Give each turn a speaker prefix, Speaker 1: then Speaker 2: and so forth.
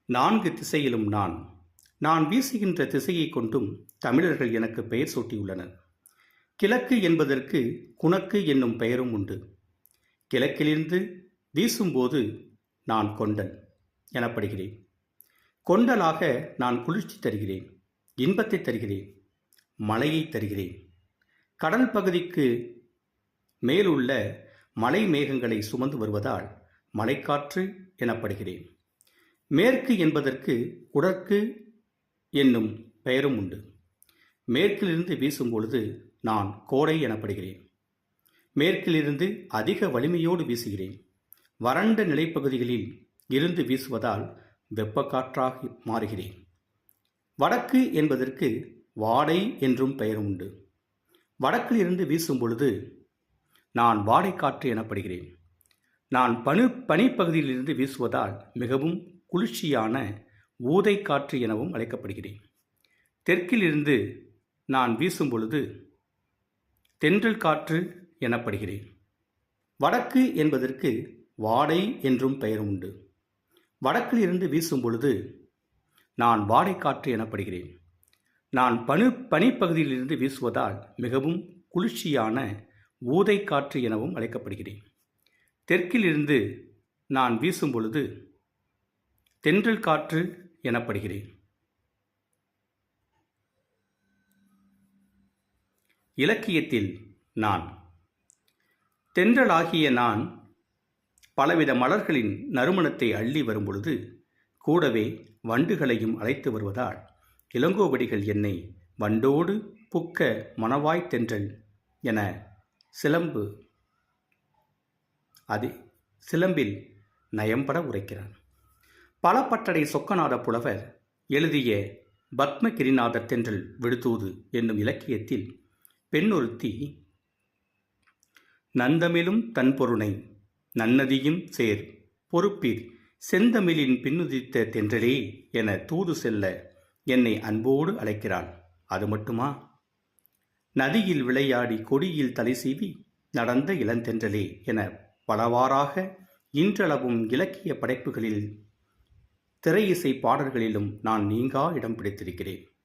Speaker 1: நான்கு திசையிலும் நான். நான் வீசுகின்ற திசையைக் கொண்டும் தமிழர்கள் எனக்கு பெயர் சூட்டியுள்ளனர். கிழக்கு என்பதற்கு குணக்கு என்னும் பெயரும் உண்டு. கிழக்கிலிருந்து வீசும்போது நான் கொண்டல் எனப்படுகிறேன். கொண்டலாக நான் குளிர்ச்சி தருகிறேன், இன்பத்தை தருகிறேன், மழையை தருகிறேன். கடல் பகுதிக்கு மேலுள்ள மலை மேகங்களை சுமந்து வருவதால் மலைக்காற்று எனப்படுகிறேன். மேற்கு என்பதற்கு குடற்கு என்னும் பெயரும் உண்டு. மேற்கிலிருந்து வீசும் பொழுது நான் கோடை எனப்படுகிறேன். மேற்கிலிருந்து அதிக வலிமையோடு வீசுகிறேன். வறண்ட நிலைப்பகுதிகளில் இருந்து வீசுவதால் வெப்பக்காற்றாக மாறுகிறேன். வடக்கு என்பதற்கு வாடை என்றும் பெயர் உண்டு. வடக்கிலிருந்து வீசும் பொழுது நான் வாடைக்காற்று எனப்படுகிறேன். நான் பனிப்பகுதியிலிருந்து வீசுவதால் மிகவும் குளிர்ச்சியான ஊதைக்காற்று எனவும் அழைக்கப்படுகிறேன். தெற்கிலிருந்து நான் வீசும் பொழுது தென்றல் காற்று எனப்படுகிறேன். வடக்கு என்பதற்கு வாடை என்றும் பெயர் உண்டு. வடக்கிலிருந்து வீசும் பொழுது நான் வாடைக்காற்று எனப்படுகிறேன். நான் பனிப்பகுதியிலிருந்து வீசுவதால் மிகவும் குளிர்ச்சியான ஊதைக்காற்று எனவும் அழைக்கப்படுகிறேன். தெற்கிலிருந்து நான் வீசும் பொழுது தென்றல் காற்று எனப்படுகிறேன். இலக்கியத்தில் நான். தென்றலாகிய நான் பலவித மலர்களின் நறுமணத்தை அள்ளி வரும்பொழுது கூடவே வண்டுகளையும் அழைத்து வருவதால் இளங்கோவடிகள் என்னை வண்டோடு புக்க மணவாய் தென்றல் என சிலம்பில் நயம்பட உரைக்கிறார். பலப்பட்டடை சொக்கநாத புலவர் எழுதிய பத்மகிரிநாதர் தென்றல் விடுதூது என்னும் இலக்கியத்தில் பெண்ணொருத்தி நந்தமிழும் தன்பொருணை நன்னதியும் சேர் பொறுப்பீர் செந்தமிழின் பின்னுதித்த தென்றலே என தூது செல்ல என்னை அன்போடு அழைக்கிறாள். அது மட்டுமா? நதியில் விளையாடி கொடியில் தலை சீவி நடந்த இளந்தென்றலே என பலவாறாக இன்றளவும் இலக்கிய படைப்புகளில் திரை இசை பாடல்களிலும் நான் நீங்கா இடம் பிடித்திருக்கிறேன்.